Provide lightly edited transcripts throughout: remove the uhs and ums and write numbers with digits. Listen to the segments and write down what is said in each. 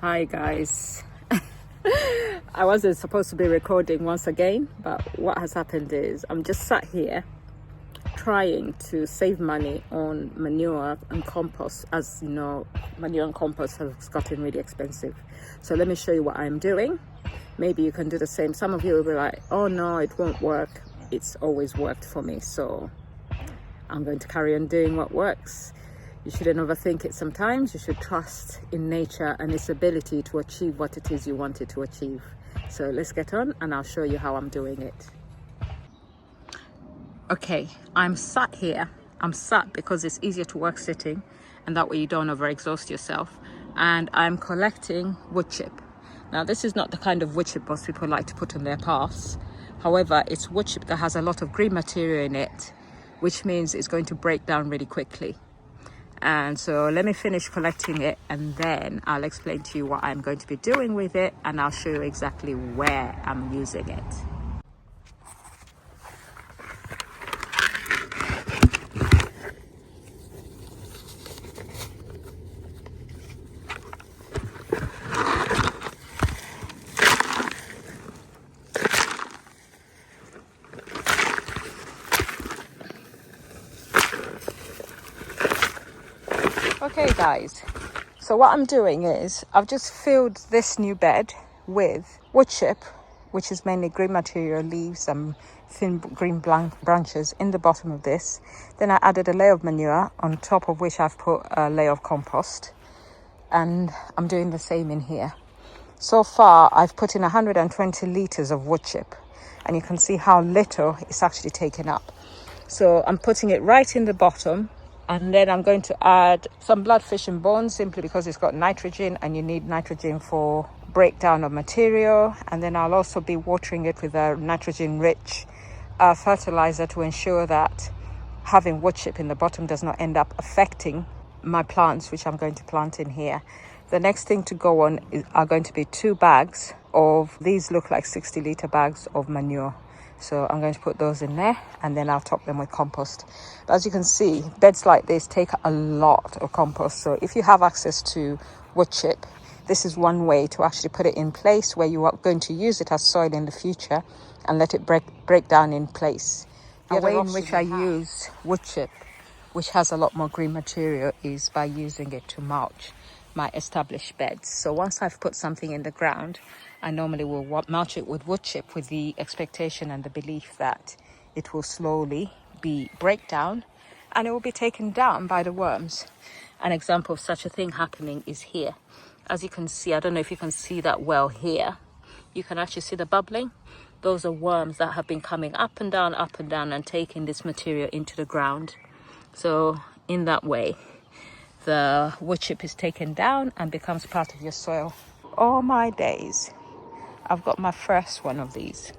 Hi guys. I wasn't supposed to be recording once again, but what has happened is I'm just sat here trying to save money on manure and compost. As you know, manure and compost has gotten really expensive. So let me show you what I'm doing. Maybe you can do the same. Some of you will be like, oh no, it won't work. It's always worked for me. So I'm going to carry on doing what works. You shouldn't overthink it sometimes. You should trust in nature and its ability to achieve what it is you want it to achieve. So let's get on and I'll show you how I'm doing it. Okay, I'm sat here. I'm sat because it's easier to work sitting, and that way you don't overexhaust yourself. And I'm collecting wood chip. Now this is not the kind of wood chip most people like to put on their paths. However, it's wood chip that has a lot of green material in it, which means it's going to break down really quickly. And so let me finish collecting it and then I'll explain to you what I'm going to be doing with it, and I'll show you exactly where I'm using it. Okay guys, so what I'm doing is I've just filled this new bed with wood chip, which is mainly green material, leaves and thin green branches in the bottom of this. Then I added a layer of manure, on top of which I've put a layer of compost, and I'm doing the same in here. So far I've put in 120 litres of wood chip, and you can see how little it's actually taken up. So I'm putting it right in the bottom. And then I'm going to add some bloodfish and bones, simply because it's got nitrogen and you need nitrogen for breakdown of material. And then I'll also be watering it with a nitrogen-rich fertilizer to ensure that having wood chip in the bottom does not end up affecting my plants, which I'm going to plant in here. The next thing to go on are going to be 2 bags of, these look like 60-litre bags of manure. So I'm going to put those in there, and then I'll top them with compost. But as you can see, beds like this take a lot of compost. So if you have access to wood chip, this is one way to actually put it in place where you are going to use it as soil in the future and let it break down in place. The way in which I use wood chip, which has a lot more green material, is by using it to mulch my established beds. So once I've put something in the ground, I normally will mulch it with wood chip with the expectation and the belief that it will slowly break down and it will be taken down by the worms. An example of such a thing happening is here. As you can see, I don't know if you can see that well here. You can actually see the bubbling. Those are worms that have been coming up and down and taking this material into the ground. So in that way, the wood chip is taken down and becomes part of your soil. All my days, I've got my first one of these.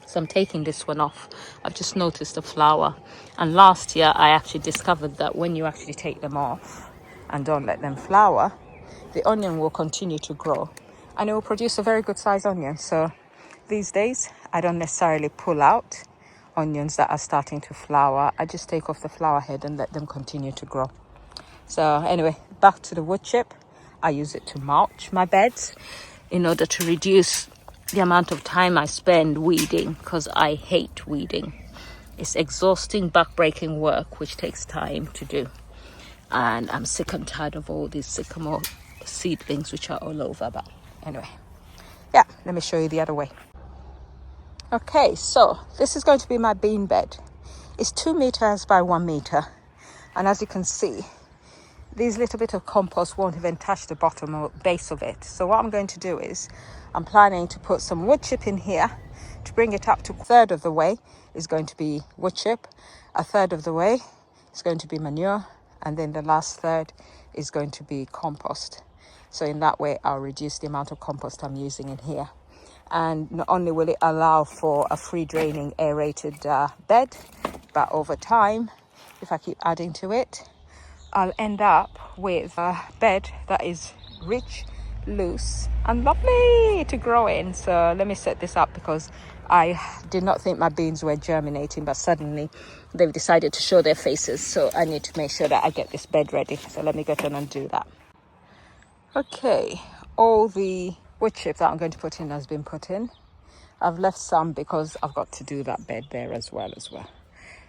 So I'm taking this one off. I've just noticed the flower. And last year, I actually discovered that when you actually take them off and don't let them flower, the onion will continue to grow and it will produce a very good sized onion. So these days, I don't necessarily pull out onions that are starting to flower. I just take off the flower head and let them continue to grow. So anyway, back to the wood chip. I use it to mulch my beds in order to reduce the amount of time I spend weeding, because I hate weeding. It's exhausting, back-breaking work which takes time to do. And I'm sick and tired of all these sycamore seedlings which are all over. But anyway, yeah, let me show you the other way. Okay, so this is going to be my bean bed. It's 2 meters by 1 meter. And as you can see, these little bit of compost won't even touch the bottom or base of it. So what I'm going to do is I'm planning to put some wood chip in here to bring it up to 1/3 of the way is going to be wood chip, 1/3 of the way is going to be manure, and then the last third is going to be compost. So in that way, I'll reduce the amount of compost I'm using in here. And not only will it allow for a free draining aerated bed, but over time, if I keep adding to it, I'll end up with a bed that is rich, loose and lovely to grow in. So let me set this up, because I did not think my beans were germinating, but suddenly they've decided to show their faces. So I need to make sure that I get this bed ready. So let me get on and do that. Okay, all the wood chips that I'm going to put in has been put in. I've left some because I've got to do that bed there as well.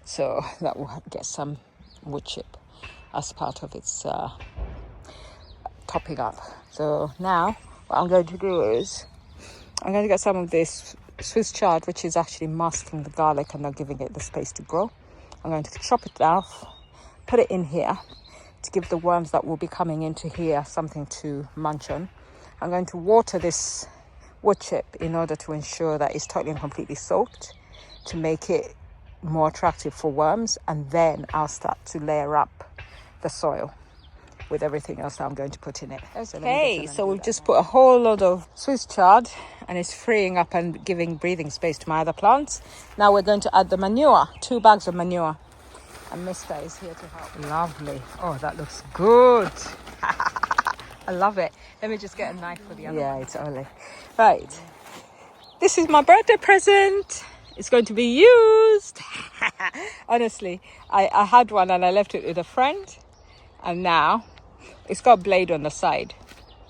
So that will get some wood chip as part of its topping up. So now what I'm going to do is I'm going to get some of this Swiss chard, which is actually masking the garlic and not giving it the space to grow. I'm going to chop it off, put it in here to give the worms that will be coming into here something to munch on. I'm going to water this wood chip in order to ensure that it's totally and completely soaked to make it more attractive for worms, and then I'll start to layer up the soil with everything else that I'm going to put in it. Okay, so we've just put a whole lot of Swiss chard and it's freeing up and giving breathing space to my other plants. Now we're going to add the manure, 2 bags of manure. And Mister is here to help. Lovely. Oh, that looks good. I love it. Let me just get a knife for the other one. Yeah, it's only. Right. This is my birthday present. It's going to be used. Honestly, I had one and I left it with a friend. And now it's got a blade on the side.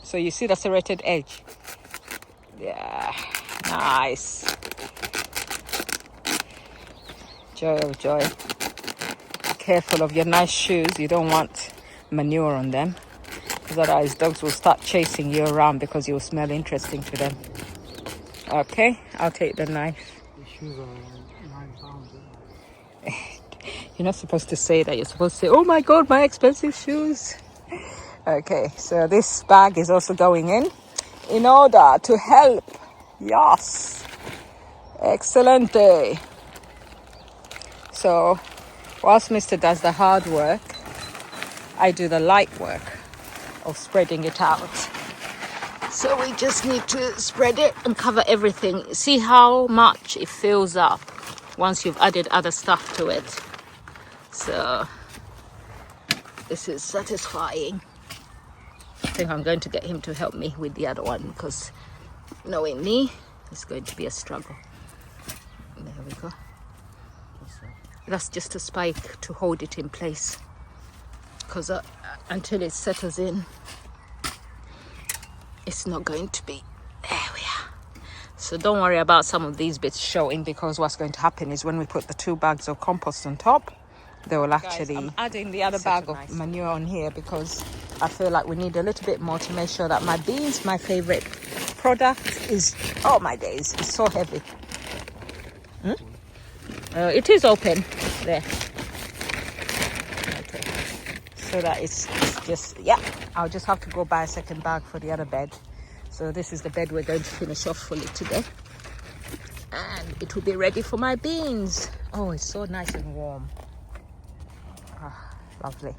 So you see the serrated edge? Yeah, nice. Joy of joy. Careful of your nice shoes. You don't want manure on them, because otherwise dogs will start chasing you around because you'll smell interesting to them. Okay, I'll take the knife. The shoes are £9. You're not supposed to say that. You're supposed to say, oh my god, my expensive shoes. Okay, so this bag is also going in order to help. Yes, excellent day. So whilst Mr. does the hard work, I do the light work of spreading it out. So we just need to spread it and cover everything. See how much it fills up once you've added other stuff to it. So this is satisfying. I think I'm going to get him to help me with the other one, because knowing me, it's going to be a struggle. There we go. That's just a spike to hold it in place, because until it settles in, it's not going to be. There we are. So don't worry about some of these bits showing, because what's going to happen is when we put the 2 bags of compost on top, they will actually... Guys, I'm adding the other bag of manure on here because I feel like we need a little bit more to make sure that my beans, my favorite product, is... Oh my days, it's so heavy. It is open there. Okay. So that it's just... Yeah, I'll just have to go buy a second bag for the other bed. So this is the bed we're going to finish off fully today. And it will be ready for my beans. Oh, it's so nice and warm. Ah, lovely.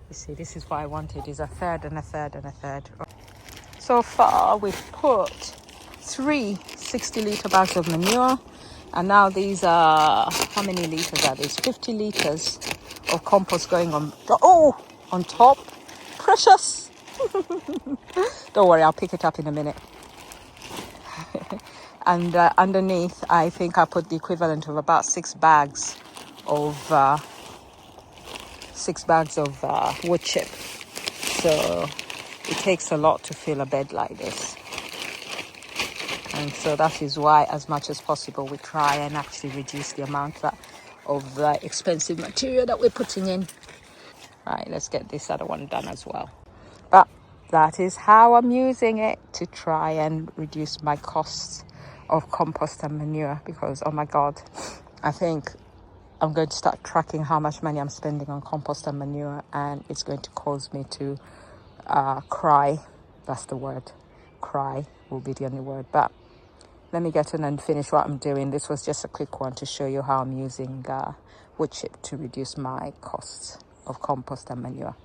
You see, this is what I wanted, is a third and a third and a third. So far, we've put 3 60-litre bags of manure. And now these are, how many litres are these? 50 litres of compost going on. Oh, on top. Precious. Don't worry, I'll pick it up in a minute. And underneath, I think I put the equivalent of about 6 bags of wood chip. So it takes a lot to fill a bed like this. And so that is why, as much as possible, we try and actually reduce the amount of expensive material that we're putting in. Right, let's get this other one done as well. But that is how I'm using it to try and reduce my costs of compost and manure, because oh my god, I think I'm going to start tracking how much money I'm spending on compost and manure, and it's going to cause me to cry. That's the word. Cry will be the only word. But let me get on and finish what I'm doing. This was just a quick one to show you how I'm using wood chip to reduce my costs of compost and manure.